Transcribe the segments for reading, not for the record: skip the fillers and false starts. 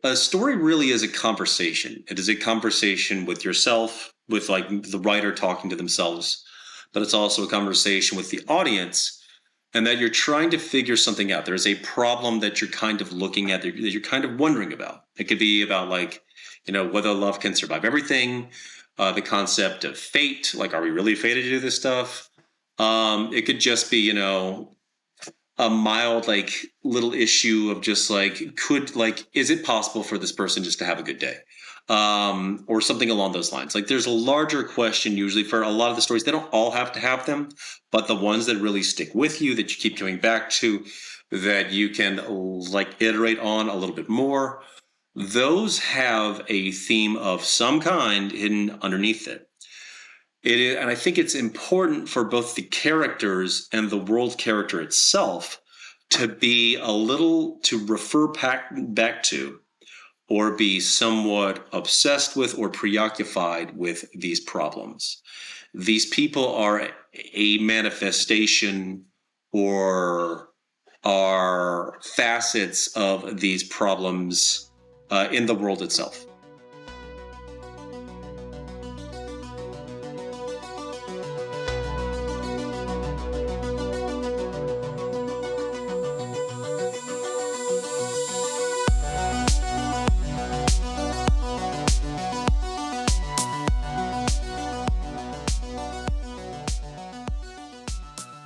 A story really is a conversation. It is a conversation with yourself, with like the writer talking to themselves, but it's also a conversation with the audience, and that you're trying to figure something out. There's a problem that you're kind of looking at, that you're kind of wondering about. It could be about like, whether love can survive everything, the concept of fate, like, are we really fated to do this stuff? It could just be, a mild like little issue of just like, is it possible for this person just to have a good day, or something along those lines. Like, there's a larger question usually for a lot of the stories. They don't all have to have them, but the ones that really stick with you, that you keep coming back to, that you can like iterate on a little bit more, those have a theme of some kind hidden underneath it. And I think it's important for both the characters and the world character itself to be a little, to refer back to, or be somewhat obsessed with or preoccupied with these problems. These people are a manifestation or are facets of these problems in the world itself.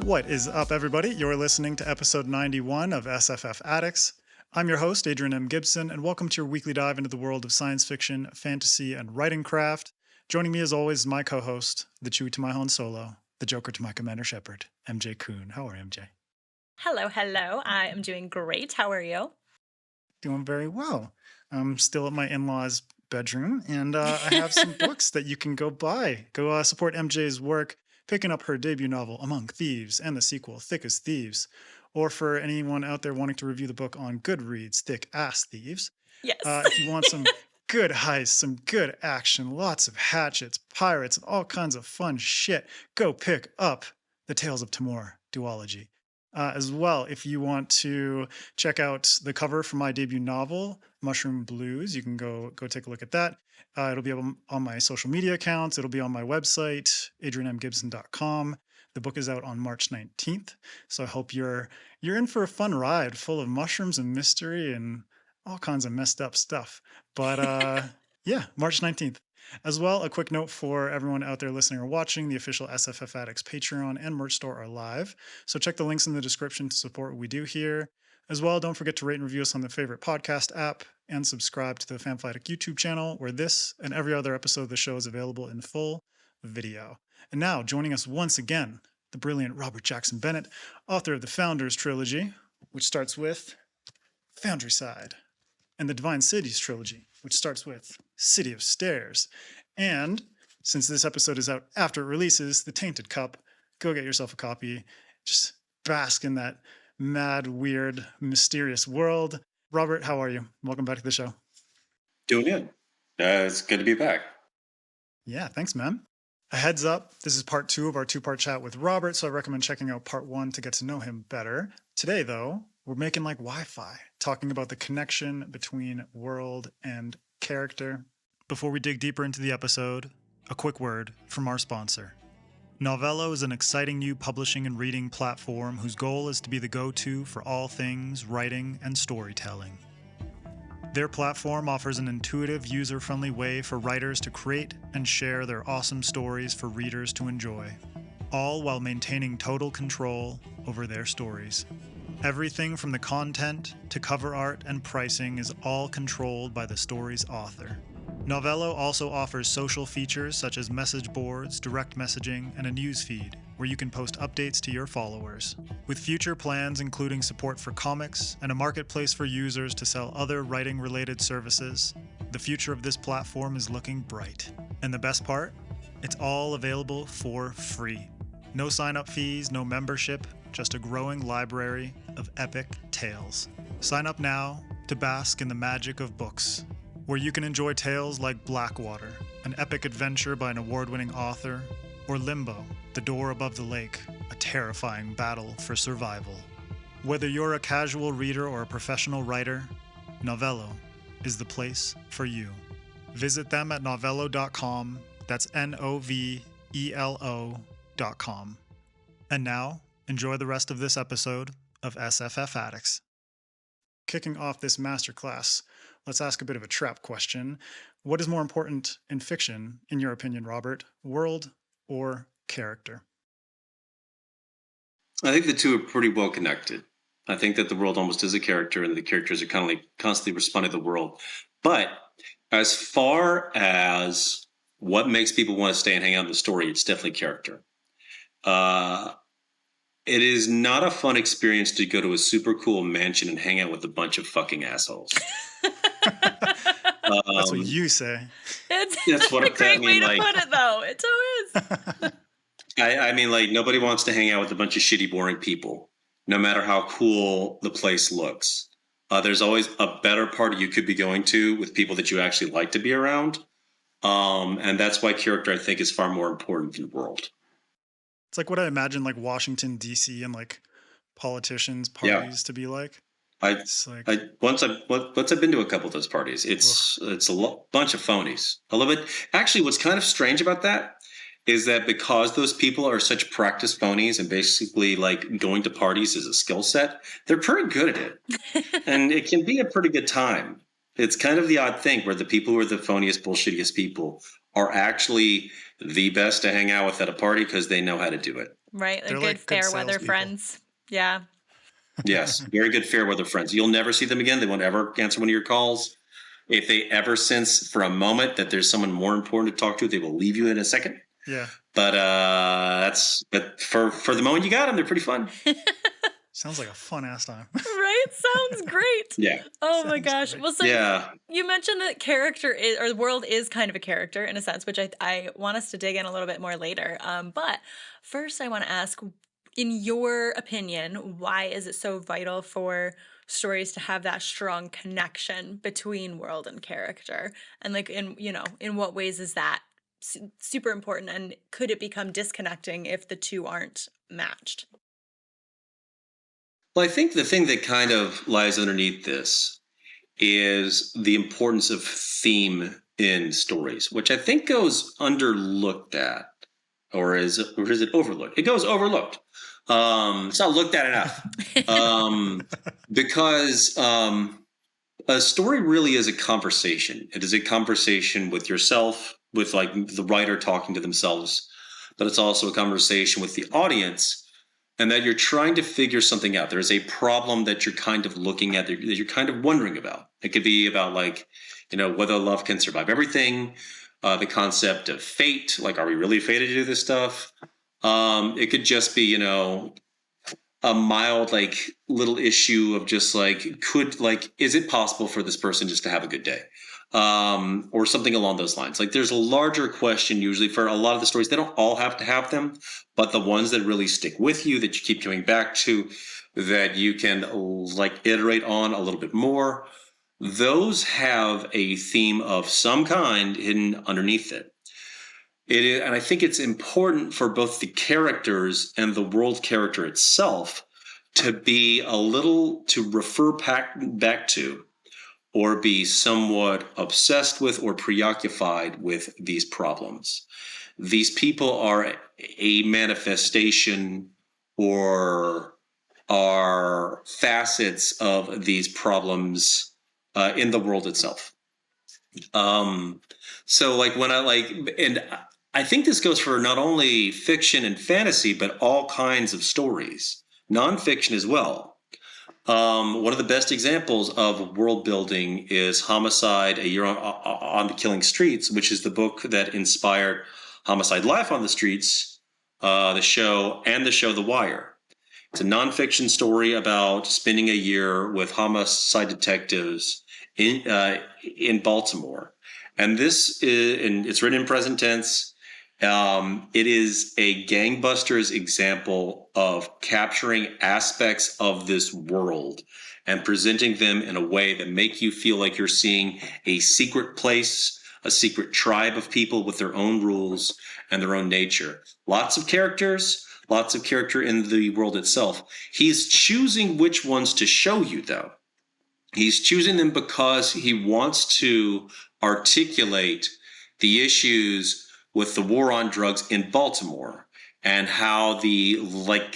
What is up, everybody? You're listening to episode 91 of SFF Addicts. I'm your host, Adrian M. Gibson, and welcome to your weekly dive into the world of science fiction, fantasy, and writing craft. Joining me, as always, is my co-host, the Chewie to my Han Solo, the Joker to my Commander Shepard, MJ Kuhn. How are you, MJ? Hello. I am doing great. How are you? Doing very well. I'm still at my in-laws' bedroom, and I have some books that you can go buy. Go support MJ's work, picking up her debut novel, Among Thieves, and the sequel, Thick as Thieves. Or for anyone out there wanting to review the book on Goodreads, Thick Ass Thieves. Yes. If you want some good heists, some good action, lots of hatchets, pirates, and all kinds of fun shit, go pick up the Tales of Timor duology. As well, if you want to check out the cover for my debut novel, Mushroom Blues, you can go take a look at that. It'll be on my social media accounts. It'll be on my website, adrianmgibson.com. The book is out on March 19th. So I hope you're in for a fun ride full of mushrooms and mystery and all kinds of messed up stuff. But yeah, March 19th. As well, a quick note for everyone out there listening or watching, the official SFF Addicts Patreon and merch store are live. So check the links in the description to support what we do here. As well, don't forget to rate and review us on the favorite podcast app and subscribe to the FanFiAddict YouTube channel, where this and every other episode of the show is available in full video. And now, joining us once again, the brilliant Robert Jackson Bennett, author of the Founders Trilogy, which starts with Foundryside, and the Divine Cities Trilogy, which starts with City of Stairs. And since this episode is out after it releases, The Tainted Cup. Go get yourself a copy. Just bask in that mad, weird, mysterious world. Robert, how are you? Welcome back to the show. Doing good. It's good to be back. Yeah, thanks, man. A heads up, this is part 2 of our 2-part chat with Robert, so I recommend checking out part 1 to get to know him better. Today, though, we're making like Wi-Fi, talking about the connection between world and character. Before we dig deeper into the episode, a quick word from our sponsor. Novelo is an exciting new publishing and reading platform whose goal is to be the go-to for all things writing and storytelling. Their platform offers an intuitive, user-friendly way for writers to create and share their awesome stories for readers to enjoy, all while maintaining total control over their stories. Everything from the content to cover art and pricing is all controlled by the story's author. Novelo also offers social features such as message boards, direct messaging, and a news feed, where you can post updates to your followers. With future plans including support for comics and a marketplace for users to sell other writing-related services, the future of this platform is looking bright. And the best part? It's all available for free. No sign-up fees, no membership, just a growing library of epic tales. Sign up now to bask in the magic of books, where you can enjoy tales like Blackwater, an epic adventure by an award-winning author, or Limbo, The Door Above the Lake, a terrifying battle for survival. Whether you're a casual reader or a professional writer, Novelo is the place for you. Visit them at novelo.com. That's Novelo.com. And now, enjoy the rest of this episode of SFF Addicts. Kicking off this masterclass, let's ask a bit of a trap question. What is more important in fiction, in your opinion, Robert? World or character? I think the two are pretty well connected. I think that the world almost is a character, and the characters are kind of like constantly responding to the world. But as far as what makes people want to stay and hang out in the story, it's definitely character. It is not a fun experience to go to a super cool mansion and hang out with a bunch of fucking assholes. That's what you say. That's what a great way to put it, though. It so is. I mean, like, nobody wants to hang out with a bunch of shitty, boring people, no matter how cool the place looks. There's always a better party you could be going to with people that you actually like to be around. And that's why character, I think, is far more important than world. It's like what I imagine like Washington, D.C. and like politicians' parties to be like. Once I've been to a couple of those parties, it's a bunch of phonies. I love it. Actually, what's kind of strange about that is that because those people are such practiced phonies and basically like going to parties is a skill set, they're pretty good at it. And it can be a pretty good time. It's kind of the odd thing where the people who are the phoniest, bullshittiest people are actually the best to hang out with at a party because they know how to do it. Right. They're good, like fair weather friends. Yeah. Yes. Very good fair weather friends. You'll never see them again. They won't ever answer one of your calls. If they ever sense for a moment that there's someone more important to talk to, they will leave you in a second. Yeah. But for the moment you got them, they're pretty fun. Sounds like a fun ass time. Right? Sounds great. Yeah. Oh my gosh. Great. Well, so you mentioned that character is, or the world is kind of a character in a sense, which I want us to dig in a little bit more later. But first I want to ask, in your opinion, why is it so vital for stories to have that strong connection between world and character? And like in what ways is that super important, and could it become disconnecting if the two aren't matched? Well, I think the thing that kind of lies underneath this is the importance of theme in stories, which I think goes underlooked at, or is it overlooked? It goes overlooked. It's not looked at enough. Because a story really is a conversation. It is a conversation with yourself, with like the writer talking to themselves, but it's also a conversation with the audience, and that you're trying to figure something out. There's a problem that you're kind of looking at, that you're kind of wondering about. It could be about like, whether love can survive everything, the concept of fate, like, are we really fated to do this stuff? It could just be, a mild, like, little issue of just like, is it possible for this person just to have a good day? Or something along those lines. Like, there's a larger question usually for a lot of the stories. They don't all have to have them, but the ones that really stick with you, that you keep coming back to, that you can like iterate on a little bit more, those have a theme of some kind hidden underneath it. And I think it's important for both the characters and the world character itself to be to refer back to, or be somewhat obsessed with or preoccupied with these problems. These people are a manifestation or are facets of these problems in the world itself. So like when I think this goes for not only fiction and fantasy, but all kinds of stories, nonfiction as well. One of the best examples of world building is Homicide: A Year on the Killing Streets, which is the book that inspired Homicide: Life on the Streets, the show The Wire. It's a nonfiction story about spending a year with homicide detectives in Baltimore, and it's written in present tense. It is a gangbusters example of capturing aspects of this world and presenting them in a way that make you feel like you're seeing a secret place, a secret tribe of people with their own rules and their own nature. Lots of character in the world itself. He's choosing which ones to show you, though. He's choosing them because he wants to articulate the issues with the war on drugs in Baltimore and how the like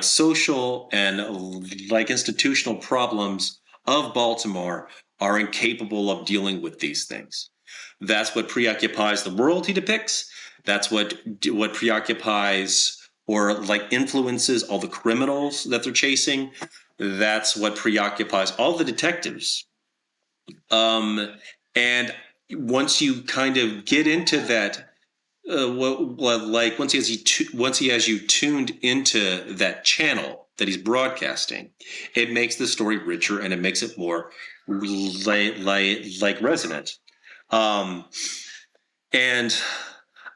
social and like institutional problems of Baltimore are incapable of dealing with these things. That's what preoccupies the world he depicts. That's what preoccupies or like influences all the criminals that they're chasing. That's what preoccupies all the detectives. And once you kind of get into that, like once he has you tuned into that channel that he's broadcasting, it makes the story richer and it makes it more like resonant. And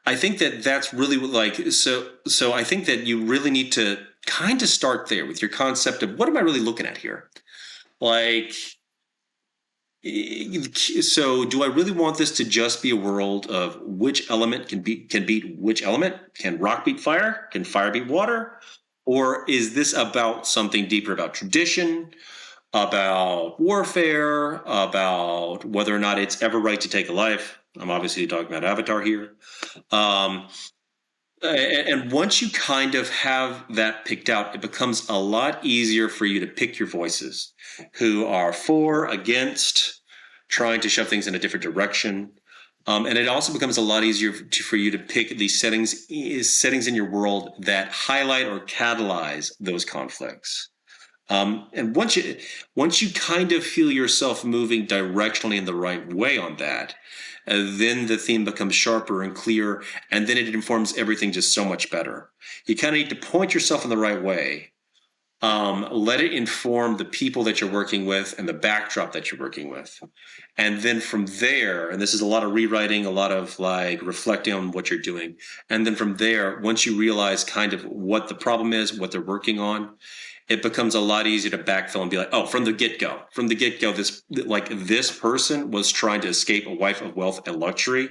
I think that that's really like so. So I think that you really need to kind of start there with your concept of what am I really looking at here? Like, so do I really want this to just be a world of which element can beat which element? Can rock beat fire? Can fire beat water? Or is this about something deeper, about tradition, about warfare, about whether or not it's ever right to take a life? I'm obviously talking about Avatar here. And once you kind of have that picked out, it becomes a lot easier for you to pick your voices who are for, against, trying to shove things in a different direction. And it also becomes a lot easier for you to pick the settings in your world that highlight or catalyze those conflicts. And once you kind of feel yourself moving directionally in the right way on that, then the theme becomes sharper and clearer, and then it informs everything just so much better. You kind of need to point yourself in the right way. Let it inform the people that you're working with and the backdrop that you're working with. And then from there, and this is a lot of rewriting, a lot of like reflecting on what you're doing. And then from there, once you realize kind of what the problem is, what they're working on, it becomes a lot easier to backfill and be like, oh, from the get-go, this person was trying to escape a life of wealth and luxury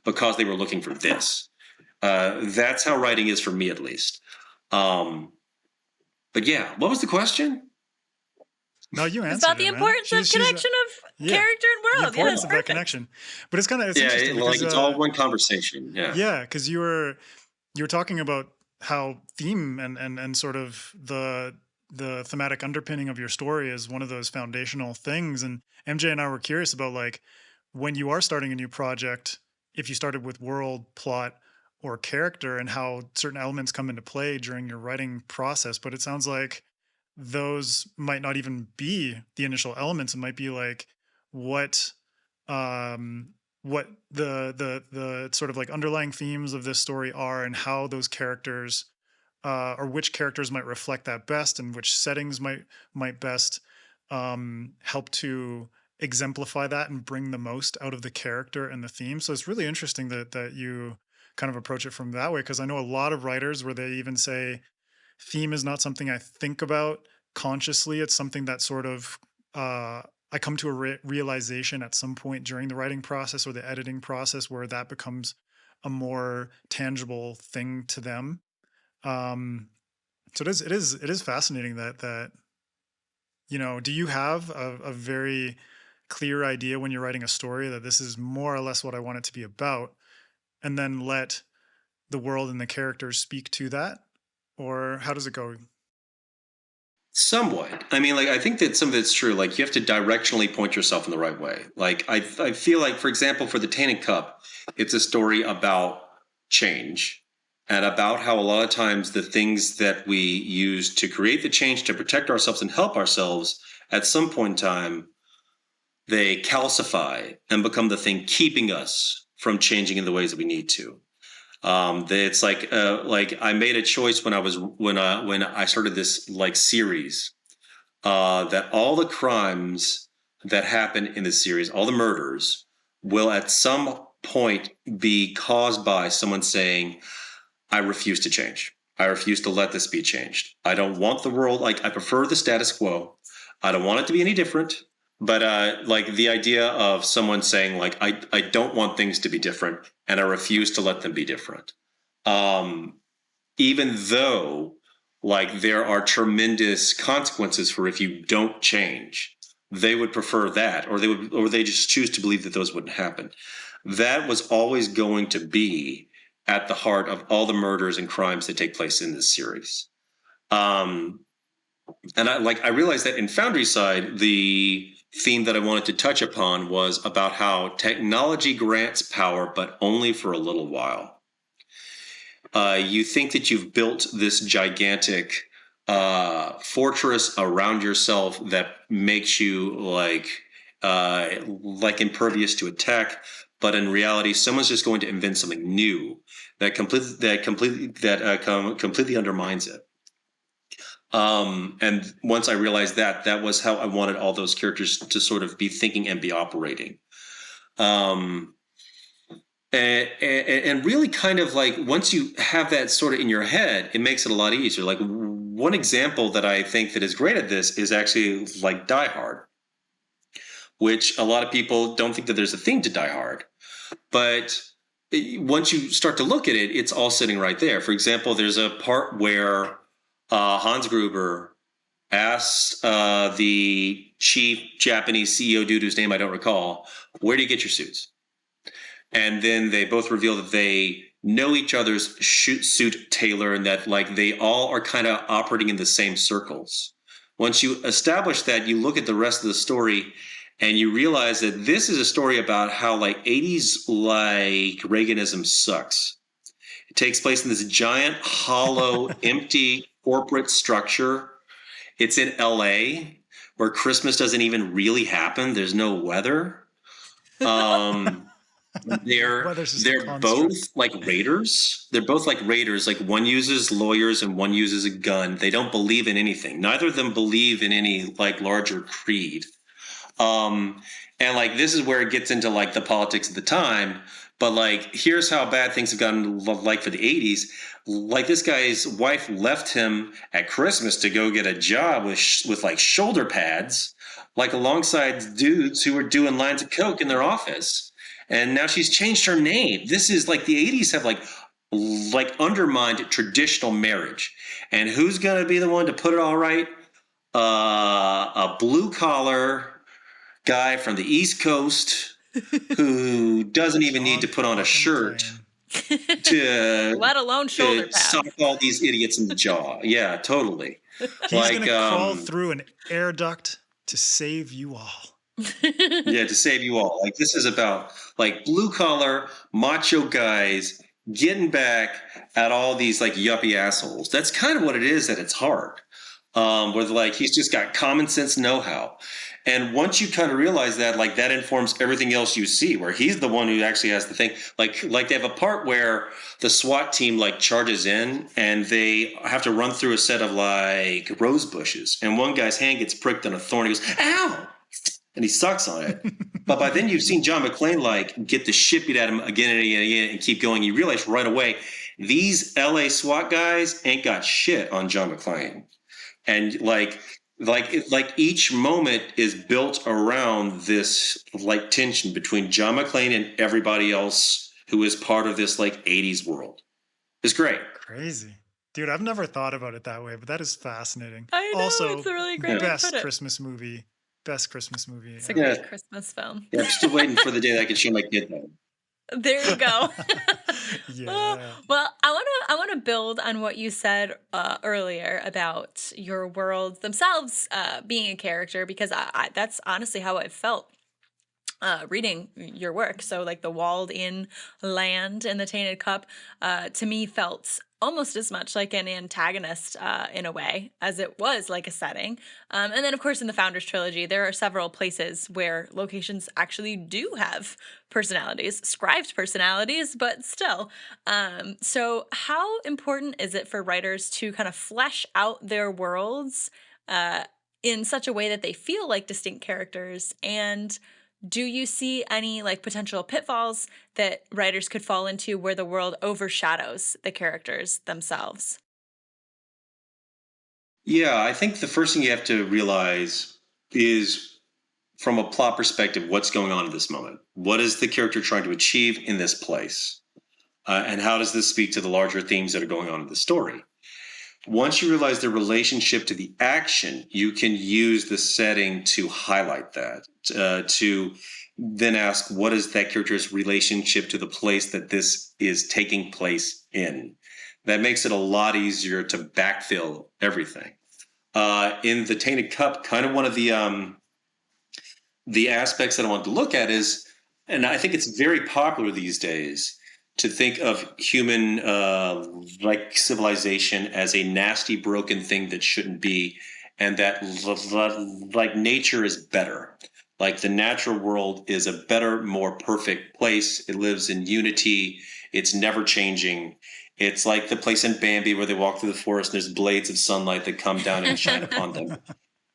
because they were looking for this. That's how writing is for me, at least. But yeah, what was the question? No, you answered It's about it, the man. importance of connection of character and The world. Yeah, importance that's of that perfect. connection. But it's kind of Yeah, interesting it's all one conversation. Yeah. Yeah, because you were talking about how theme and sort of the thematic underpinning of your story is one of those foundational things. And MJ and I were curious about like when you are starting a new project, if you started with world, plot, or character, and how certain elements come into play during your writing process. But it sounds like those might not even be the initial elements. It might be like what what the sort of like underlying themes of this story are, and how those characters or which characters might reflect that best, and which settings might best help to exemplify that and bring the most out of the character and the theme. So it's really interesting that you kind of approach it from that way, because I know a lot of writers where they even say theme is not something I think about consciously. It's something that sort of I come to a realization at some point during the writing process or the editing process where that becomes a more tangible thing to them. Um, so it is fascinating that do you have a very clear idea when you're writing a story that this is more or less what I want it to be about, and then let the world and the characters speak to that? Or how does it go? Somewhat. I mean, like, I think that some of it's true. Like, you have to directionally point yourself in the right way. Like, I feel like, for example, for the Tainted Cup, it's a story about change and about how a lot of times the things that we use to create the change to protect ourselves and help ourselves, at some point in time, they calcify and become the thing keeping us from changing in the ways that we need to. It's like I made a choice when I started this like series that all the crimes that happen in the series, all the murders, will at some point be caused by someone saying, "I refuse to change. I refuse to let this be changed. I don't want the world like I prefer the status quo. I don't want it to be any different." But like the idea of someone saying like I don't want things to be different and I refuse to let them be different. Even though like there are tremendous consequences for if you don't change. They would prefer that, or they just choose to believe that those wouldn't happen. That was always going to be at the heart of all the murders and crimes that take place in this series. And I realized that in Foundry Side, the theme that I wanted to touch upon was about how technology grants power, but only for a little while. You think that you've built this gigantic fortress around yourself that makes you like impervious to attack, but in reality, someone's just going to invent something new that completely undermines it. And once I realized that was how I wanted all those characters to sort of be thinking and be operating. And really kind of like once you have that sort of in your head, it makes it a lot easier. Like one example that I think that is great at this is actually like Die Hard, which a lot of people don't think that there's a thing to Die Hard. But once you start to look at it, it's all sitting right there. For example, there's a part where Hans Gruber asks the chief Japanese CEO dude whose name I don't recall, where do you get your suits? And then they both reveal that they know each other's suit tailor and that like they all are kind of operating in the same circles. Once you establish that, you look at the rest of the story and you realize that this is a story about how like 80s like Reaganism sucks. It takes place in this giant, hollow, empty corporate structure. It's in LA where Christmas doesn't even really happen. There's no weather. They're both like raiders. They're both like raiders. Like one uses lawyers and one uses a gun. They don't believe in anything. Neither of them believe in any like larger creed. And like this is where it gets into like the politics of the time. But like here's how bad things have gotten like for the 80s. Like this guy's wife left him at Christmas to go get a job with like shoulder pads, like alongside dudes who were doing lines of coke in their office. And now she's changed her name. This is like the 80s have like undermined traditional marriage. And who's going to be the one to put it all right? A blue collar guy from the East Coast who doesn't even need to put on a shirt to let alone shoulder pads. Sock all these idiots in the jaw. Yeah, totally. He's going to crawl through an air duct to save you all. Yeah, to save you all. Like this is about like blue collar macho guys getting back at all these like yuppie assholes. That's kind of what it is at its heart. Where like he's just got common sense know-how. And once you kind of realize that, like that informs everything else you see, where he's the one who actually has the thing. Like they have a part where the SWAT team like charges in and they have to run through a set of like rose bushes. And one guy's hand gets pricked on a thorn. He goes, ow! And he sucks on it. But by then you've seen John McClane like get the shit beat at him again and again and keep going. You realize right away, these LA SWAT guys ain't got shit on John McClane. And like each moment is built around this like tension between John McClane and everybody else who is part of this like 80s world. It's great. Crazy. Dude, I've never thought about it that way, but that is fascinating. I know, also, it's a really great way to put best it. Christmas movie. Best Christmas movie. It's a great Christmas film. Yeah, I'm still waiting for the day that I can show my kid that. There you go. Yeah. Well, I want to build on what you said earlier about your worlds themselves being a character, because I that's honestly how I felt reading your work. So like the walled in land and the tainted cup to me felt almost as much like an antagonist in a way as it was like a setting. And then of course in the Founders trilogy, there are several places where locations actually do have personalities, scribed personalities, but still. So how important is it for writers to kind of flesh out their worlds in such a way that they feel like distinct characters? And do you see any like potential pitfalls that writers could fall into where the world overshadows the characters themselves? Yeah, I think the first thing you have to realize is from a plot perspective, what's going on at this moment? What is the character trying to achieve in this place? And how does this speak to the larger themes that are going on in the story? Once you realize the relationship to the action, you can use the setting to highlight that, to then ask, what is that character's relationship to the place that this is taking place in? That makes it a lot easier to backfill everything. In the Tainted Cup, kind of one of the aspects that I want to look at is, and I think it's very popular these days, to think of human like civilization as a nasty, broken thing that shouldn't be, and that like nature is better. Like the natural world is a better, more perfect place. It lives in unity. It's never changing. It's like the place in Bambi where they walk through the forest and there's blades of sunlight that come down and shine upon them.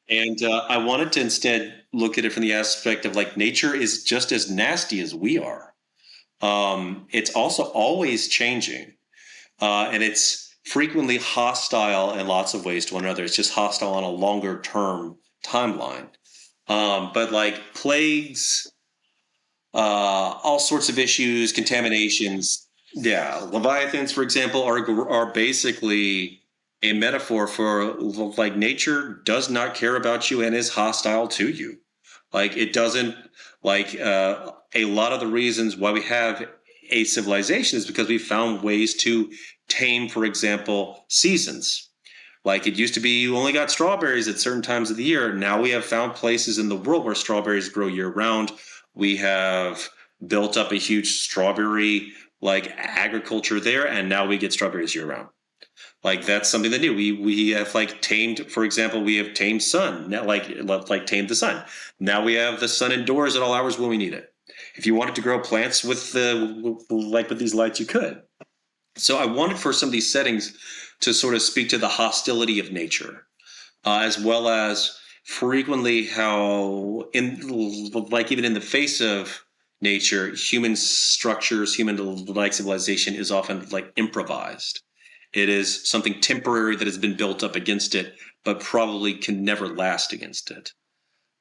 And I wanted to instead look at it from the aspect of like nature is just as nasty as we are. It's also always changing, and it's frequently hostile in lots of ways to one another. It's just hostile on a longer term timeline. But like plagues, all sorts of issues, contaminations. Yeah, leviathans, for example, are basically a metaphor for like nature does not care about you and is hostile to you. Like it doesn't like a lot of the reasons why we have a civilization is because we found ways to tame, for example, seasons. Like it used to be you only got strawberries at certain times of the year. Now we have found places in the world where strawberries grow year round. We have built up a huge strawberry like agriculture there, and now we get strawberries year round. Like that's something that new. We have like tamed, for example, we have tamed sun, now like tamed the sun. Now we have the sun indoors at all hours when we need it. If you wanted to grow plants with with these lights, you could. So I wanted for some of these settings to sort of speak to the hostility of nature, as well as frequently how in like even in the face of nature, human structures, human like civilization is often like improvised. It is something temporary that has been built up against it, but probably can never last against it.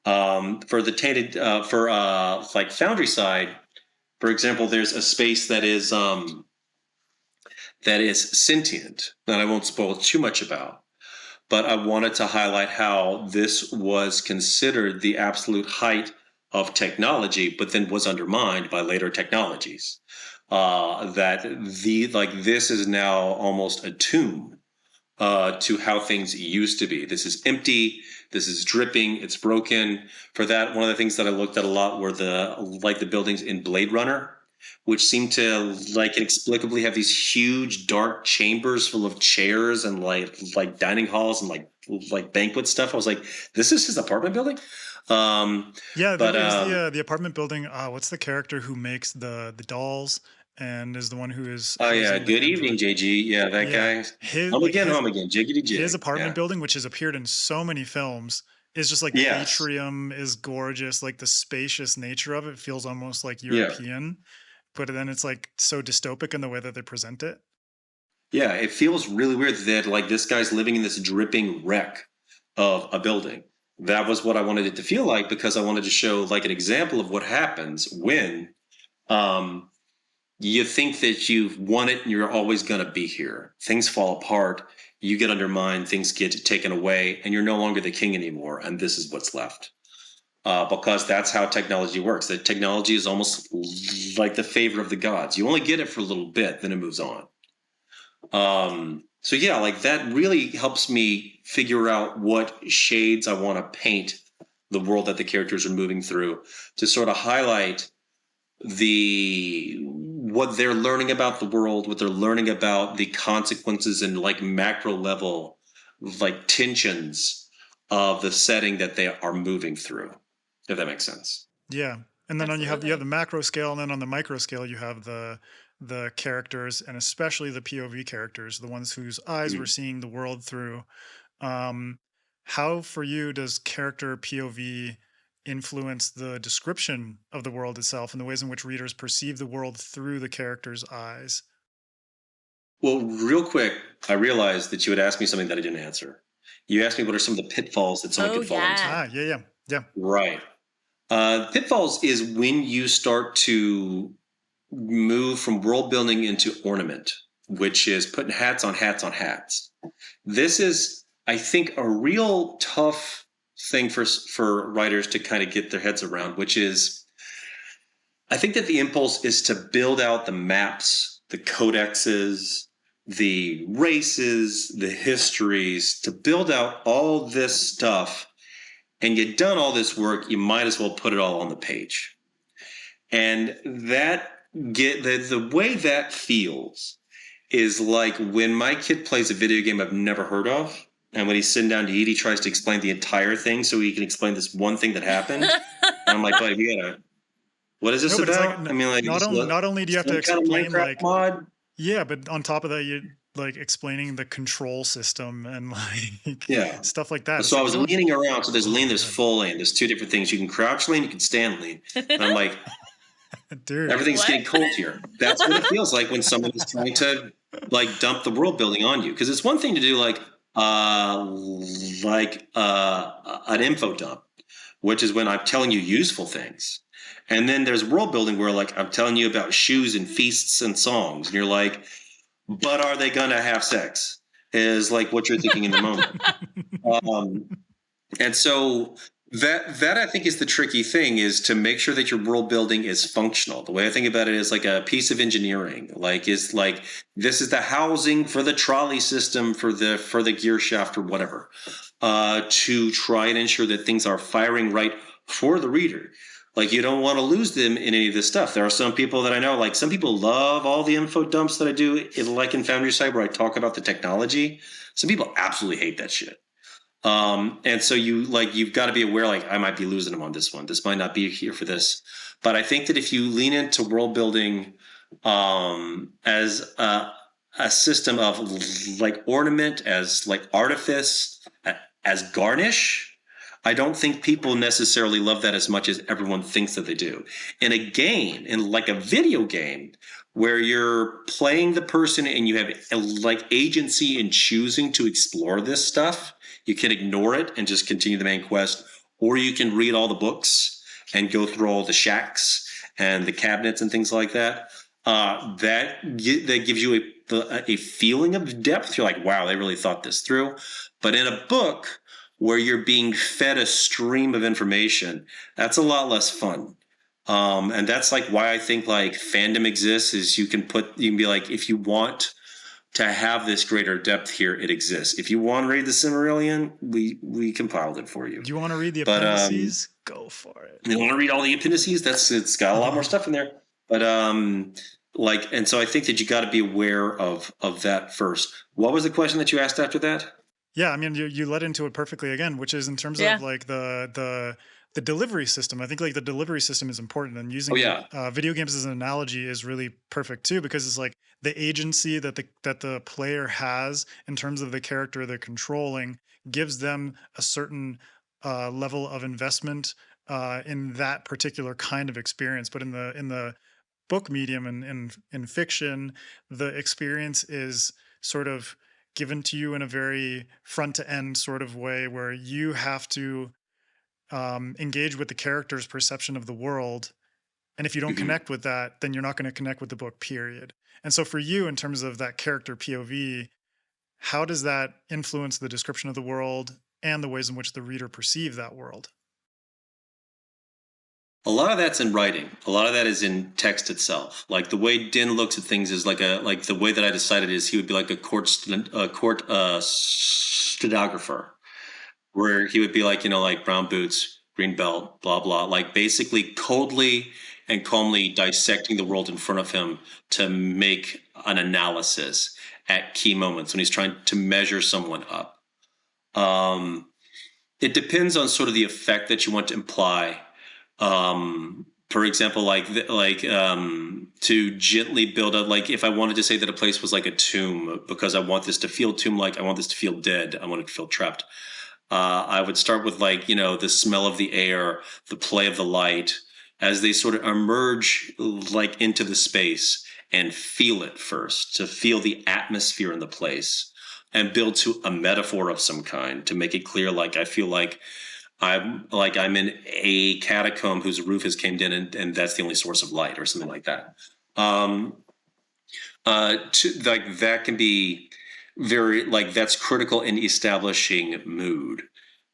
For the tainted, for like Foundry side, for example, there's a space that is sentient that I won't spoil too much about. But I wanted to highlight how this was considered the absolute height of technology, but then was undermined by later technologies. That this is now almost a tomb to how things used to be. This is empty. This is dripping. It's broken. For that, one of the things that I looked at a lot were the buildings in Blade Runner, which seem to like inexplicably have these huge dark chambers full of chairs and like dining halls and like banquet stuff. I was like, this is his apartment building. Yeah, But there's the apartment building. What's the character who makes the dolls and is the one who is oh yeah, using the good evening, android? JG. Yeah, that Yeah, guy. his Home like again, home again. Jiggity jig. his apartment Yeah. building, which has appeared in so many films, is just like the Yes. atrium is gorgeous. Like the spacious nature of it feels almost like Yeah. European, but then it's like so dystopic in the way that they present it. Yeah. It feels really weird that like this guy's living in this dripping wreck of a building. That was what I wanted it to feel like because I wanted to show like an example of what happens when um, you think that you've won it and you're always going to be here. Things fall apart, you get undermined, things get taken away, and you're no longer the king anymore. And this is what's left. Because that's how technology works. That technology is almost like the favor of the gods. You only get it for a little bit, then it moves on. So yeah, like that really helps me figure out what shades I want to paint the world that the characters are moving through to sort of highlight what they're learning about the world, what they're learning about the consequences and like macro level like tensions of the setting that they are moving through, if that makes sense. Yeah. And then you have the Absolutely. macro scale, and then on the micro scale you have the characters, and especially the POV characters, the ones whose eyes we're Mhm. seeing the world through. Um, how for you does character POV influence the description of the world itself and the ways in which readers perceive the world through the characters' eyes? Well, real quick, I realized that you had asked me something that I didn't answer. You asked me what are some of the pitfalls that someone Oh could fall into. yeah. Yeah. Right. Pitfalls is when you start to move from world building into ornament. which is putting hats on hats on hats. This is, I think, a real tough thing for writers to kind of get their heads around, which is, I think that the impulse is to build out the maps, the codexes, the races, the histories, to build out all this stuff. And you've done all this work, you might as well put it all on the page. And that the way that feels is like when my kid plays a video game I've never heard of, and when he's sitting down to eat, he tries to explain the entire thing so he can explain this one thing that happened. And I'm like, buddy, we gotta. What is this about? Like, I mean, like, not only do you have to explain like mod? Yeah, but on top of that, you like explaining the control system and like stuff like that. So I was leaning around. So there's lean, there's full lean. There's two different things. You can crouch lean, you can stand lean. And I'm like, dude, everything's getting cold here. That's what it feels like when someone is trying to like dump the world building on you. Because it's one thing to do like an info dump, which is when I'm telling you useful things. And then there's world building where like I'm telling you about shoes and feasts and songs. And you're like, but are they gonna have sex? Is like what you're thinking in the moment. And so that I think is the tricky thing, is to make sure that your world building is functional. The way I think about it is like a piece of engineering, like is like, this is the housing for the trolley system for the gear shaft or whatever, to try and ensure that things are firing right for the reader. Like you don't want to lose them in any of this stuff. There are some people that I know, like some people love all the info dumps that I do, like in Foundry Side where I talk about the technology. Some people absolutely hate that shit. And so you've got to be aware, like I might be losing them on this one. This might not be here for this. But I think that if you lean into world building as a system of like ornament, as like artifice, as garnish, I don't think people necessarily love that as much as everyone thinks that they do. In a game, in like a video game, where you're playing the person and you have like agency in choosing to explore this stuff, you can ignore it and just continue the main quest, or you can read all the books and go through all the shacks and the cabinets and things like that. That gives you a feeling of depth. You're like, wow, they really thought this through. But in a book where you're being fed a stream of information, that's a lot less fun. And that's like why I think like fandom exists, is you can be like, if you want to have this greater depth here, it exists. If you want to read the Silmarillion, we compiled it for you. Do you want to read the appendices? Go for it. You want to read all the appendices? It's got a lot more stuff in there. But and so I think that you got to be aware of that first. What was the question that you asked after that? Yeah, I mean, you led into it perfectly again, which is in terms of like the delivery system. I think like the delivery system is important, and using video games as an analogy is really perfect too, because it's like the agency that the player has in terms of the character they're controlling gives them a certain level of investment in that particular kind of experience. But in the book medium and in fiction, the experience is sort of given to you in a very front to end sort of way, where you have to engage with the character's perception of the world. And if you don't connect with that, then you're not going to connect with the book, period. And so for you, in terms of that character POV, how does that influence the description of the world and the ways in which the reader perceive that world? A lot of that's in writing. A lot of that is in text itself. Like the way Din looks at things is like the way that I decided is he would be like a court stenographer, where he would be like, like brown boots, green belt, blah, blah, like basically coldly and calmly dissecting the world in front of him to make an analysis at key moments when he's trying to measure someone up. It depends on sort of the effect that you want to imply. For example, to gently build up, like if I wanted to say that a place was like a tomb, because I want this to feel tomb-like, I want this to feel dead, I want it to feel trapped. I would start with like, the smell of the air, the play of the light, as they sort of emerge like into the space, and feel it first, to feel the atmosphere in the place, and build to a metaphor of some kind to make it clear. Like, I feel like I'm in a catacomb whose roof has caved in, and that's the only source of light, or something like that. Like that can be very like that's critical in establishing mood.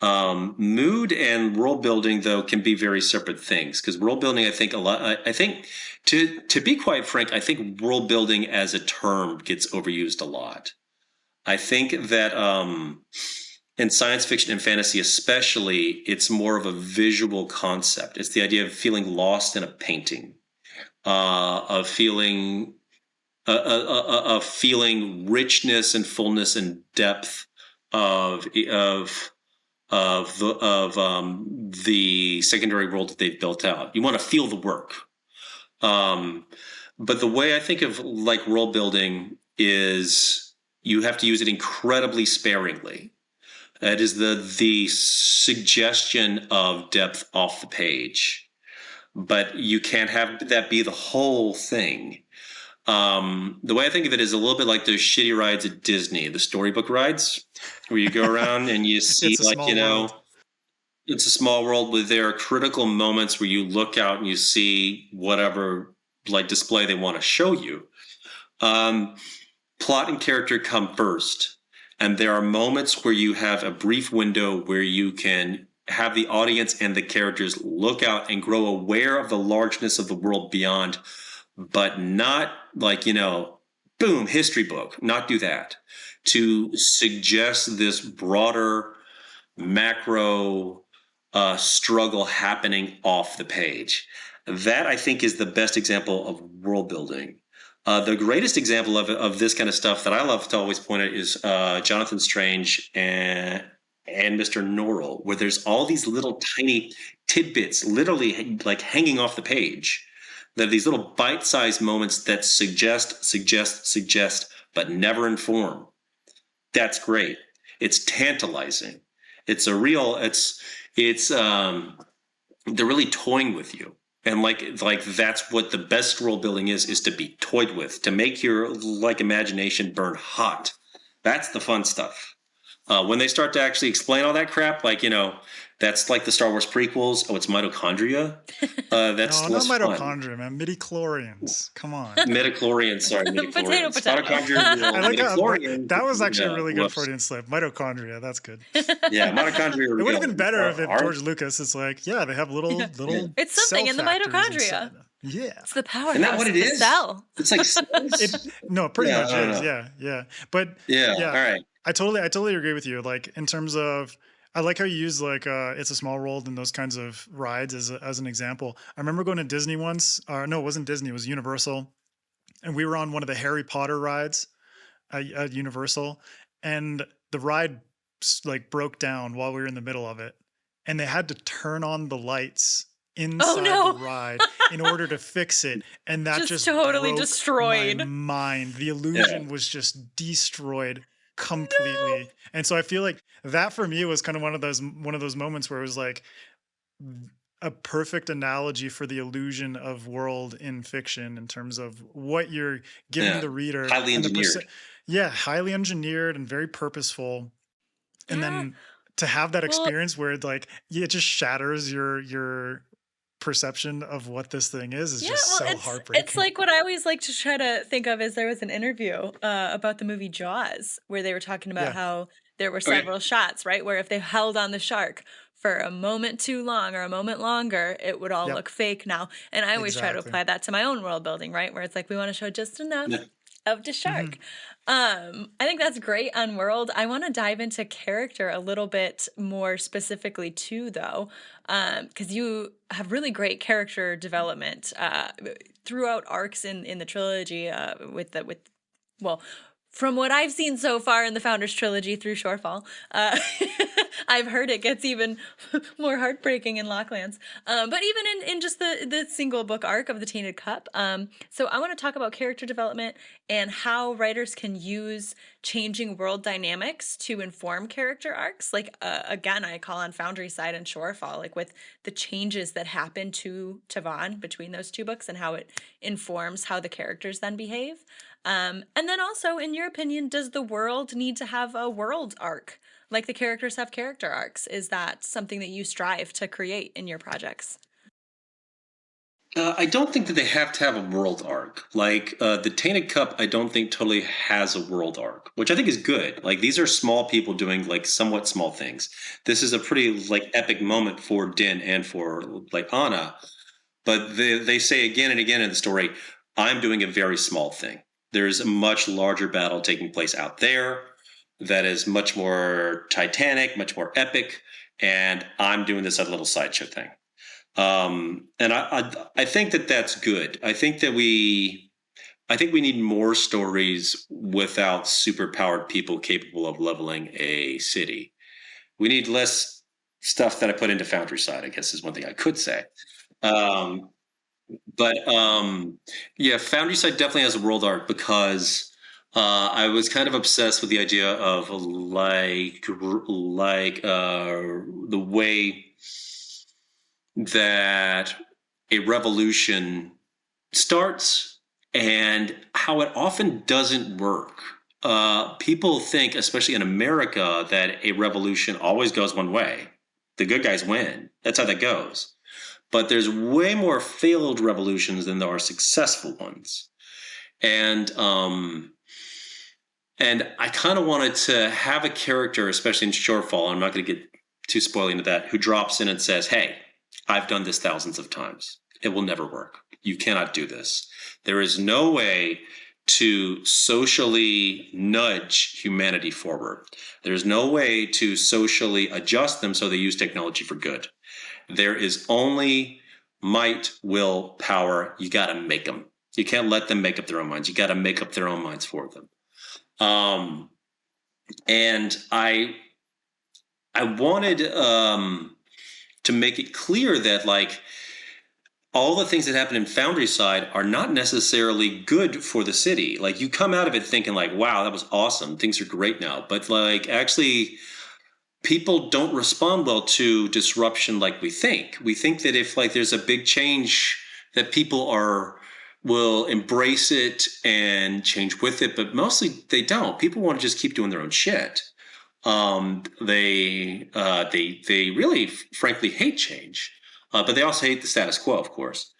Mood and world building though can be very separate things because world building, I think a lot. I think to be quite frank, I think world building as a term gets overused a lot. I think that in science fiction and fantasy, especially, it's more of a visual concept. It's the idea of feeling lost in a painting, of feeling of feeling richness and fullness and depth of the secondary world that they've built out. You want to feel the work. Um, but the way I think of like world building is you have to use it incredibly sparingly. It is the suggestion of depth off the page, but you can't have that be the whole thing. The way I think of it is a little bit like those shitty rides at Disney, the storybook rides, where you go around and you see It's a like, small world. it's a small world where there are critical moments where you look out and you see whatever like display they want to show you. Um, Plot and character come first. And there are moments where you have a brief window where you can have the audience and the characters look out and grow aware of the largeness of the world beyond, but not like, boom, history book, not do that. To suggest this broader macro struggle happening off the page. That I think is the best example of world building. The greatest example of this kind of stuff that I love to always point at is Jonathan Strange and Mr. Norrell, where there's all these little tiny tidbits, literally like hanging off the page. There are these little bite-sized moments that suggest, but never inform. That's great. It's tantalizing. It's a real. It's they're really toying with you. And like that's what the best world building is to be toyed with, to make your like imagination burn hot. That's the fun stuff. When they start to actually explain all that crap, like that's like the Star Wars prequels. Oh, it's mitochondria. That's No, not less fun. mitochondria, man. Midi-chlorians. Come on. Midichlorians, sorry, Potato, midichlorians. potato. Mitochondria, I like how midichlorians. that was actually a really good whoops. Freudian slip. Mitochondria, that's good. Yeah, mitochondria. It would have been better if are George Lucas is like, yeah, they have little It's something cell in the factories mitochondria. inside. Yeah. It's the powerhouse Isn't that what of it the is? cell. It's like cells. No, pretty Yeah, much I don't is. know. Yeah. But Yeah. yeah, All right. I totally agree with you. Like in terms of, I like how you use like It's a Small World and those kinds of rides as an example. I remember going to Disney once. No, it wasn't Disney. It was Universal, and we were on one of the Harry Potter rides at Universal, and the ride like broke down while we were in the middle of it, and they had to turn on the lights inside no. the ride in order to fix it, and that Just just totally broke destroyed. my mind. The illusion was just destroyed completely. And so I feel like that for me was kind of one of those moments where it was like a perfect analogy for the illusion of world in fiction in terms of what you're giving Yeah. the reader. Highly and the engineered. highly engineered and very purposeful. And Yeah. then to have that Well- experience where it just shatters your perception of what this thing is just so heartbreaking. It's like what I always like to try to think of is there was an interview about the movie Jaws where they were talking about Yeah. how there were several shots, right? Where if they held on the shark for a moment too long or a moment longer, it would all Yep. look fake now. And I always try to Exactly. apply that to my own world building, right? Where it's like we want to show just enough Yeah. of the shark. I think that's great on world. I want to dive into character a little bit more specifically too, though, because you have really great character development throughout arcs in the trilogy. Well, from what I've seen so far in the Founders trilogy through Shorefall, I've heard it gets even more heartbreaking in Locklands. But even in just the single book arc of the Tainted Cup. So I want to talk about character development and how writers can use changing world dynamics to inform character arcs. Like, again, I call on Foundry side and Shorefall, like with the changes that happen to Tavon between those two books and how it informs how the characters then behave. And then also, in your opinion, does the world need to have a world arc? Like the characters have character arcs. Is that something that you strive to create in your projects? I don't think that they have to have a world arc. Like the Tainted Cup, I don't think totally has a world arc, which I think is good. Like these are small people doing like somewhat small things. This is a pretty like epic moment for Din and for like Anna, but they say again and again in the story, I'm doing a very small thing. There's a much larger battle taking place out there that is much more titanic, much more epic, and I'm doing this other little sideshow thing. And I think that that's good. I think we need more stories without superpowered people capable of leveling a city. We need less stuff that I put into Foundry side, I guess is one thing I could say. Um, but yeah, Foundry side definitely has a world arc because I was kind of obsessed with the idea of the way that a revolution starts and how it often doesn't work. People think, especially in America, that a revolution always goes one way. The good guys win. That's how that goes. But there's way more failed revolutions than there are successful ones. And and I kind of wanted to have a character, especially in Shortfall, I'm not going to get too spoiling into that, who drops in and says, hey, I've done this thousands of times. It will never work. You cannot do this. There is no way to socially nudge humanity forward. There's no way to socially adjust them so they use technology for good. There is only might, will, power. You got to make them. You can't let them make up their own minds. You got to make up their own minds for them. And I wanted to make it clear that like all the things that happen in Foundry side are not necessarily good for the city. Like you come out of it thinking like, wow, that was awesome. Things are great now. But like actually people don't respond well to disruption like we think. We think that if like there's a big change that people will embrace it and change with it, but mostly they don't. People want to just keep doing their own shit. They really, frankly, hate change, but they also hate the status quo, of course,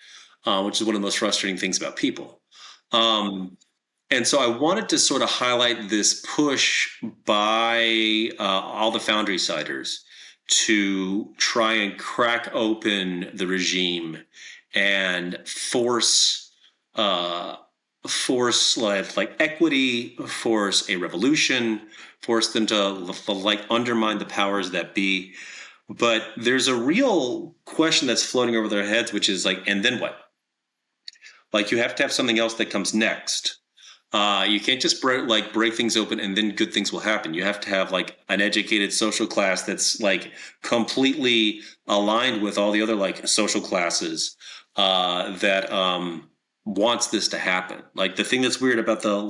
which is one of the most frustrating things about people. And so I wanted to sort of highlight this push by all the Foundry siders to try and crack open the regime and force like equity, force a revolution, force them to like undermine the powers that be. But there's a real question that's floating over their heads, which is like, and then what? Like you have to have something else that comes next. You can't just break things open and then good things will happen. You have to have like an educated social class that's like completely aligned with all the other like social classes that wants this to happen. Like the thing that's weird about the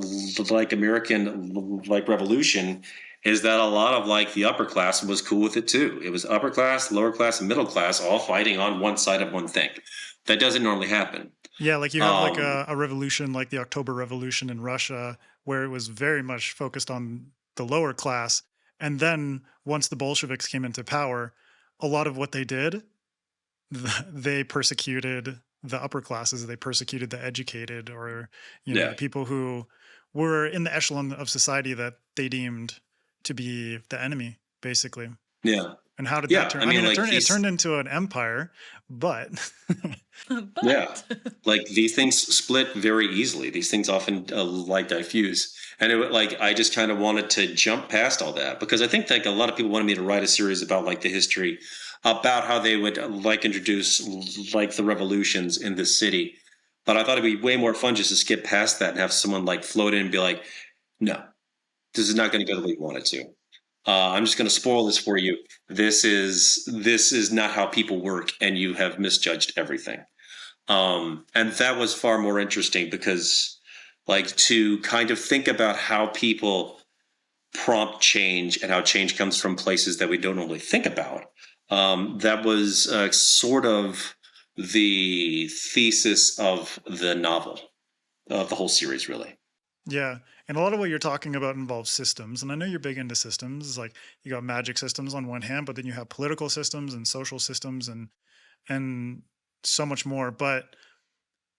like American like revolution is that a lot of like the upper class was cool with it too. It was upper class, lower class, and middle class all fighting on one side of one thing. That doesn't normally happen. Yeah, like you have like a revolution like the October Revolution in Russia, where it was very much focused on the lower class. And then once the Bolsheviks came into power, a lot of what they did, they persecuted the upper classes. They persecuted the educated or, the people who were in the echelon of society that they deemed to be the enemy, basically. Yeah. And how did that turn? I mean, like it turned into an empire, but yeah, like these things split very easily. These things often like diffuse, and I just kind of wanted to jump past all that because I think like a lot of people wanted me to write a series about like the history, about how they would like introduce like the revolutions in this city. But I thought it'd be way more fun just to skip past that and have someone like float in and be like, no, this is not going to go the way you want it to. I'm just going to spoil this for you. This is not how people work, and you have misjudged everything. And that was far more interesting because, like, to kind of think about how people prompt change and how change comes from places that we don't normally think about. That was sort of the thesis of the novel, of the whole series, really. yeah. And a lot of what you're talking about involves systems. And I know you're big into systems. It's like you got magic systems on one hand, but then you have political systems and social systems and so much more. But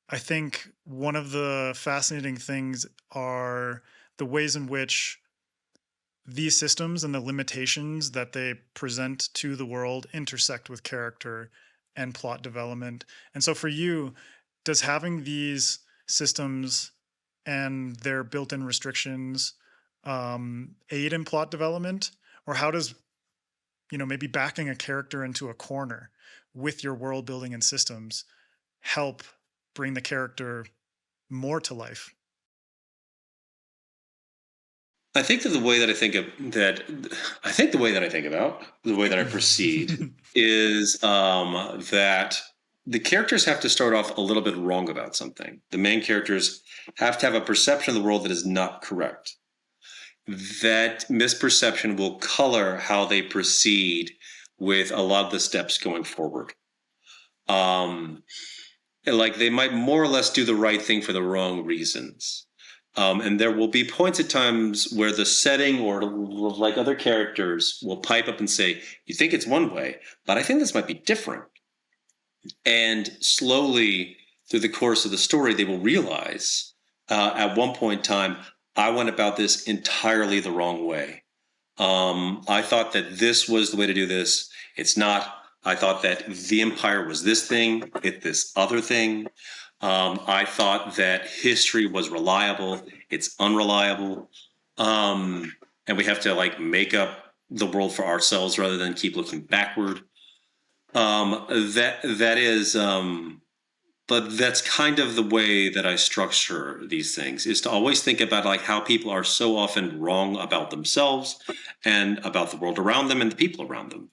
I think one of the fascinating things are the ways in which these systems and the limitations that they present to the world intersect with character and plot development. And so for you, does having these systems and their built-in restrictions aid in plot development? Or how does, maybe backing a character into a corner with your world building and systems help bring the character more to life? I think that the way that I think of that, I think the way that I think about the way that I proceed is that the characters have to start off a little bit wrong about something. The main characters have to have a perception of the world that is not correct. That misperception will color how they proceed with a lot of the steps going forward. Like they might more or less do the right thing for the wrong reasons. And there will be points at times where the setting or like other characters will pipe up and say, you think it's one way, but I think this might be different. And slowly through the course of the story, they will realize at one point in time, I went about this entirely the wrong way. I thought that this was the way to do this. It's not. I thought that the empire was this thing, it this other thing. I thought that history was reliable. It's unreliable. And we have to like make up the world for ourselves rather than keep looking backward. That is, but that's kind of the way that I structure these things, is to always think about like how people are so often wrong about themselves and about the world around them and the people around them.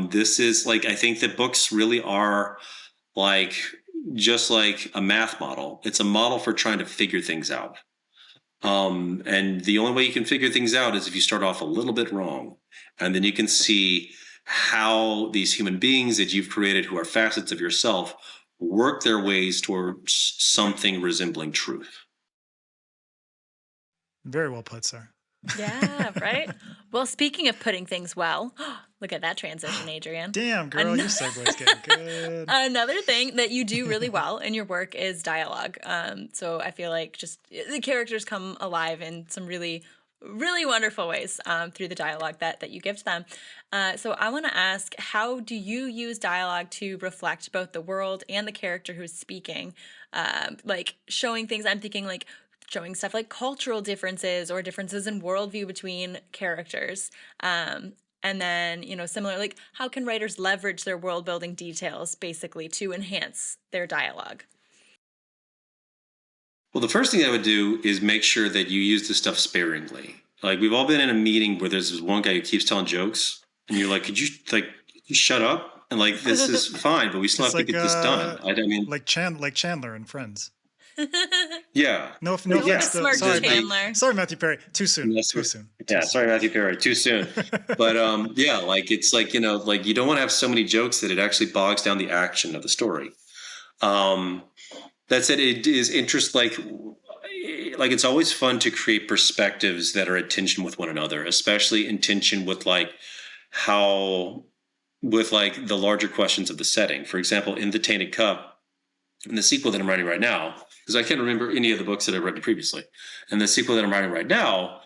This is like, I think that books really are like, just like a math model. It's a model for trying to figure things out. And the only way you can figure things out is if you start off a little bit wrong. And then you can see how these human beings that you've created, who are facets of yourself, work their ways towards something resembling truth. Very well put, sir. Yeah, right? Well, speaking of putting things well, look at that transition, Adrian. Damn, girl, your segue's getting good. Another thing that you do really well in your work is dialogue. So I feel like just the characters come alive in some really, really wonderful ways through the dialogue that you give to them. So I want to ask, how do you use dialogue to reflect both the world and the character who's speaking? Like showing things, I'm thinking like showing stuff like cultural differences or differences in worldview between characters. And then, similar, like how can writers leverage their world building details basically to enhance their dialogue? Well, the first thing I would do is make sure that you use this stuff sparingly. Like we've all been in a meeting where there's this one guy who keeps telling jokes and you're like, could you shut up? And like, this is fine, but we still have to get this done. I mean, like Chandler and Friends. Yeah. No You're offense. smart Chandler. Sorry, Matthew Perry. Too soon. Too soon. Yeah, sorry, Matthew Perry. Too soon. But yeah, like it's like, like you don't want to have so many jokes that it actually bogs down the action of the story. That said, it is like it's always fun to create perspectives that are in tension with one another, especially in tension with like the larger questions of the setting. For example, in The Tainted Cup, in the sequel that I'm writing right now, because I can't remember any of the books that I've written previously. And the sequel that I'm writing right now,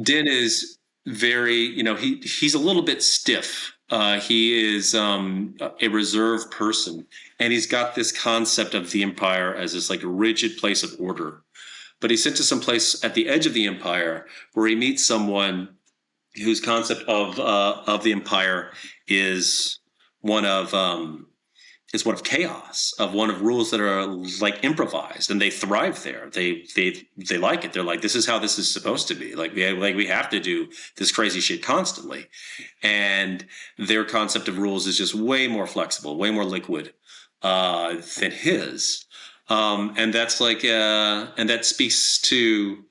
Din is very, he's a little bit stiff. He is a reserved person. And he's got this concept of the empire as this like rigid place of order. But he's sent to some place at the edge of the empire where he meets someone whose concept of the empire is one of chaos, of one of rules that are like improvised, and they thrive there. They like it. They're like, this is how this is supposed to be. Like we have to do this crazy shit constantly, and their concept of rules is just way more flexible, way more liquid than his. And that's like, and that speaks to,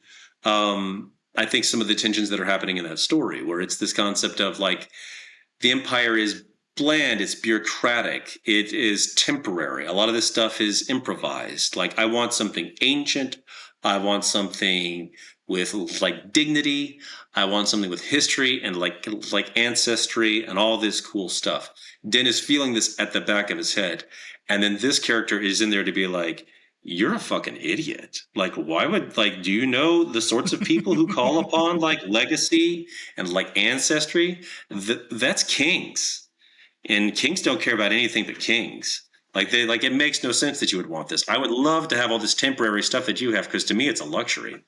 I think, some of the tensions that are happening in that story, where it's this concept of like the empire is bland, it's bureaucratic, it is temporary. A lot of this stuff is improvised. Like I want something ancient, I want something with like dignity, I want something with history and like ancestry and all this cool stuff. Din is feeling this at the back of his head, and then this character is in there to be like, you're a fucking idiot. Like, why would, like, do you know the sorts of people who call upon like legacy and like ancestry? That's kings, and kings don't care about anything but kings. Like, it makes no sense that you would want this. I would love to have all this temporary stuff that you have, because to me it's a luxury.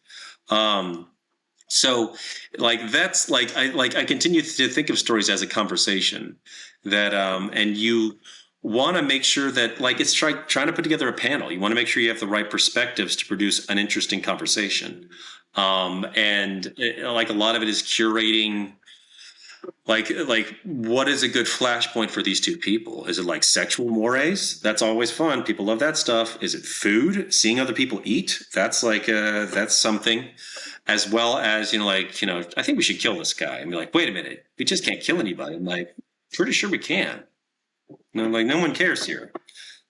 So like, that's I continue to think of stories as a conversation that, and you want to make sure that, like, it's trying to put together a panel. You want to make sure you have the right perspectives to produce an interesting conversation. And like, a lot of it is curating, like what is a good flashpoint for these two people? Is it like sexual mores? That's always fun. People love that stuff. Is it food? Seeing other people eat? That's like that's something. As well as, I think we should kill this guy. And be like, wait a minute, we just can't kill anybody. I'm like, pretty sure we can. And I'm like, no one cares here.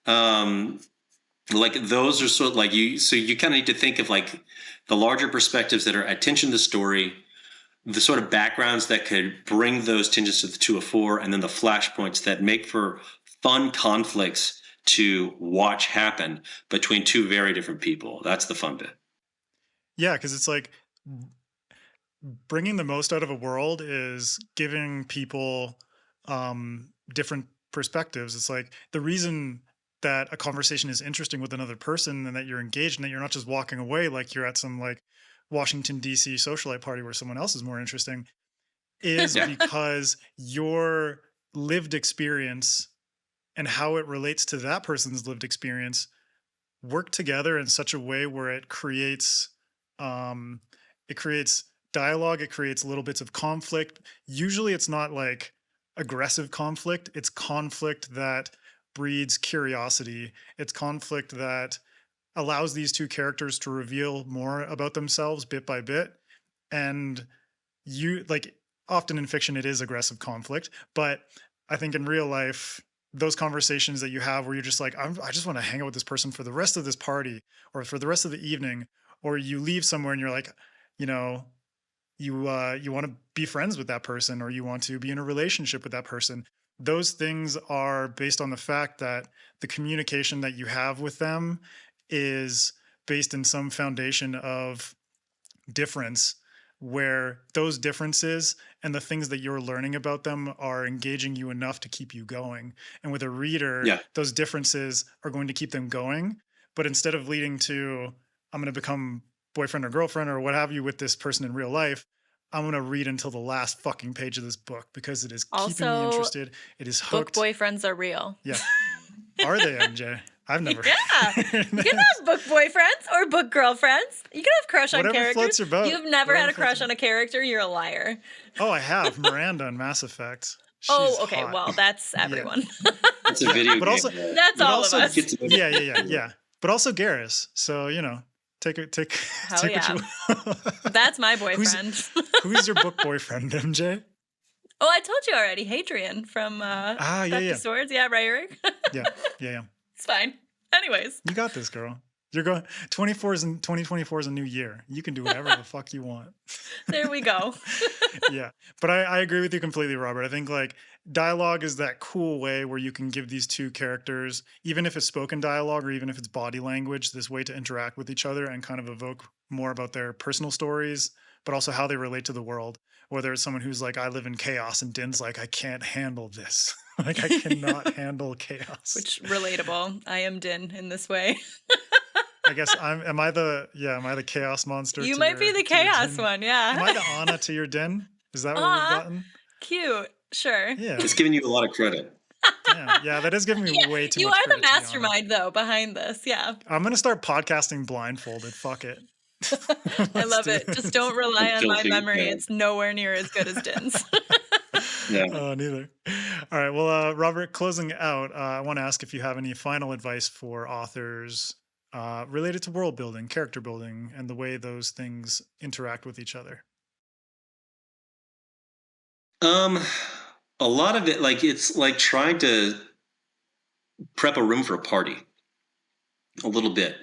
Like, those are sort of like so you kind of need to think of like the larger perspectives that are attention to the story, the sort of backgrounds that could bring those tinges to a fore, and then the flashpoints that make for fun conflicts to watch happen between two very different people. That's the fun bit. Yeah, because it's like, bringing the most out of a world is giving people different perspectives. It's like, the reason that a conversation is interesting with another person and that you're engaged and that you're not just walking away like you're at some like Washington, D.C. socialite party where someone else is more interesting is because your lived experience and how it relates to that person's lived experience work together in such a way where it creates dialogue, it creates little bits of conflict. Usually it's not like aggressive conflict, it's conflict that breeds curiosity. It's conflict that allows these two characters to reveal more about themselves bit by bit. And often in fiction it is aggressive conflict, but I think in real life, those conversations that you have where you're just like, I just want to hang out with this person for the rest of this party or for the rest of the evening, or you leave somewhere and you're like, you want to be friends with that person, or you want to be in a relationship with that person. Those things are based on the fact that the communication that you have with them is based in some foundation of difference, where those differences and the things that you're learning about them are engaging you enough to keep you going. And with a reader, those differences are going to keep them going. But instead of leading to, I'm going to become boyfriend or girlfriend or what have you with this person in real life, I'm going to read until the last fucking page of this book because it is keeping me interested. It is hooked. Book boyfriends are real. Yeah. Are they, MJ? I've never. Yeah. You can have book boyfriends or book girlfriends. You can have crush on characters. Floats your boat. You've never had a crush on a character. You're a liar. Oh, I have. Miranda in Mass Effect. She's okay. hot. Well, that's everyone. It's a video but game. Also, that's all of us. Yeah. But also Garrus. So, take Hell yeah. What you That's my boyfriend. Who's your book boyfriend, MJ? Oh, I told you already. Hadrian from Swords. Yeah, right, Eric? Yeah. It's fine. Anyways. You got this, girl. You're going 2024 is a new year. You can do whatever the fuck you want. There we go. Yeah. But I agree with you completely, Robert. I think like dialogue is that cool way where you can give these two characters, even if it's spoken dialogue or even if it's body language, this way to interact with each other and kind of evoke more about their personal stories, but also how they relate to the world. Whether it's someone who's like, I live in chaos, and Din's like, I can't handle this. Like, I cannot handle chaos. Which, relatable. I am Din in this way. I guess am I the chaos monster? You might be the chaos one, yeah. Am I the Anna to your Din? Is that what we've gotten? Cute. Sure. Yeah. It's giving you a lot of credit. Yeah, that is giving me way too much credit. You are the mastermind, though, behind this, yeah. I'm going to start podcasting blindfolded. Fuck it. I love it. Just don't rely on my memory. Yeah. It's nowhere near as good as Din's. Yeah. Neither. All right. Well, Robert, closing out, I want to ask if you have any final advice for authors related to world building, character building, and the way those things interact with each other. A lot of it, like, it's like trying to prep a room for a party a little bit.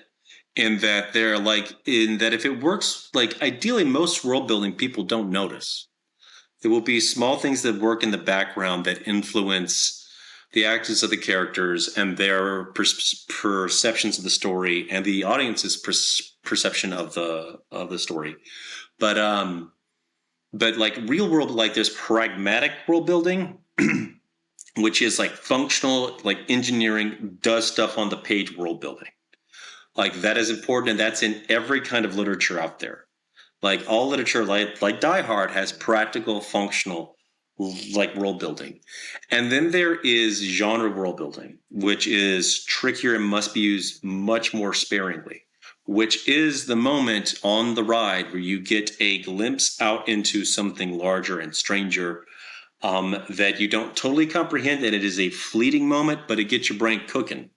In that if it works, like ideally most world building people don't notice. There will be small things that work in the background that influence the actions of the characters and their perceptions of the story, and the audience's perception of the story. But like real world, like there's pragmatic world building, which is like functional, like engineering does stuff on the page world building. Like that is important, and that's in every kind of literature out there. Like all literature, like Die Hard, has practical, functional, like world building. And then there is genre world building, which is trickier and must be used much more sparingly, which is the moment on the ride where you get a glimpse out into something larger and stranger, that you don't totally comprehend, and it is a fleeting moment, but it gets your brain cooking.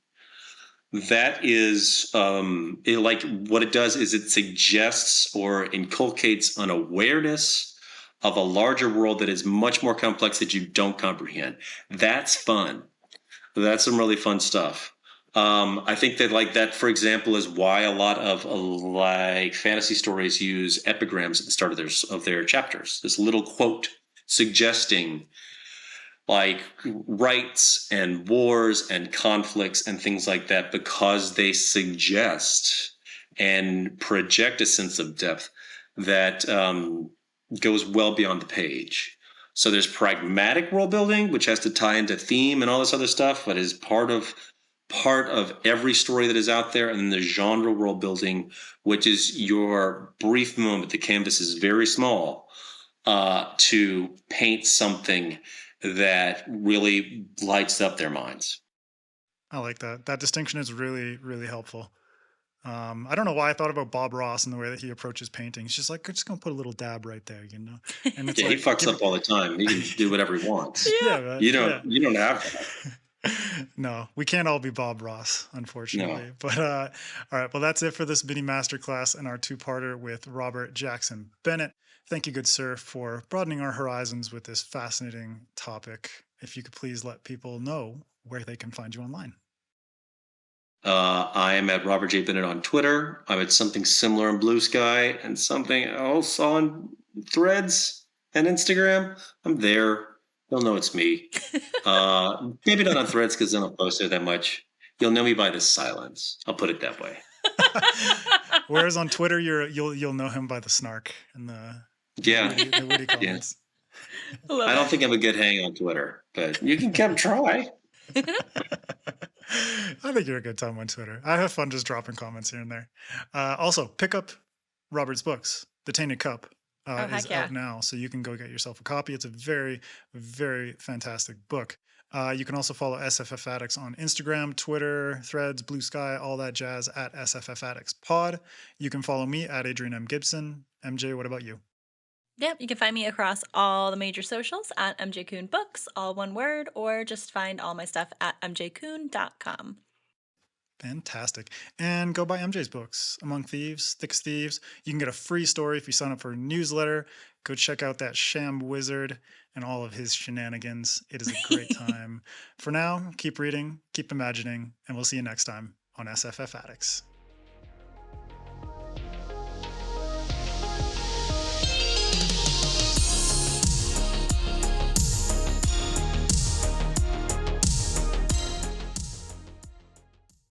That is like what it does is it suggests or inculcates an awareness of a larger world that is much more complex that you don't comprehend. That's fun. That's some really fun stuff. I think that like that, for example, is why a lot of like fantasy stories use epigrams at the start of their chapters. This little quote suggesting like rights and wars and conflicts and things like that, because they suggest and project a sense of depth that goes well beyond the page. So there's pragmatic world building, which has to tie into theme and all this other stuff, but is part of every story that is out there. And then the genre world building, which is your brief moment. The canvas is very small to paint something that really lights up their minds. I like that. That distinction is really, really helpful. I don't know why I thought about Bob Ross and the way that he approaches painting. He's just like, I'm just gonna put a little dab right there, you know. And it's Yeah, like he fucks up all the time. He can do whatever he wants. yeah, man, You don't have that. No, we can't all be Bob Ross, unfortunately. No. But all right, well, that's it for this mini masterclass and our two-parter with Robert Jackson Bennett. Thank you, good sir, for broadening our horizons with this fascinating topic. If you could please let people know where they can find you online. I am at Robert J. Bennett on Twitter. I'm at something similar on Blue Sky and something else on Threads and Instagram. I'm there. You'll know it's me. Maybe not on Threads because I don't post there that much. You'll know me by the silence. I'll put it that way. Whereas on Twitter, you'll know him by the snark and the witty comments. I don't think I'm a good hang on Twitter, but you can come try. I think you're a good time on Twitter. I have fun just dropping comments here and there. Also, pick up Robert's books. The Tainted Cup is out now, so you can go get yourself a copy. It's a very, very fantastic book. You can also follow SFF Addicts on Instagram, Twitter, Threads, Blue Sky, all that jazz at SFF Addicts Pod. You can follow me at Adrian M. Gibson. MJ, what about you? Yep, you can find me across all the major socials at MJ Kuhn Books, all one word, or just find all my stuff at mjkuhn.com. Fantastic. And go buy MJ's books, Among Thieves, Thick as Thieves. You can get a free story if you sign up for a newsletter. Go check out that sham wizard and all of his shenanigans. It is a great time. For now, keep reading, keep imagining, and we'll see you next time on SFF Addicts.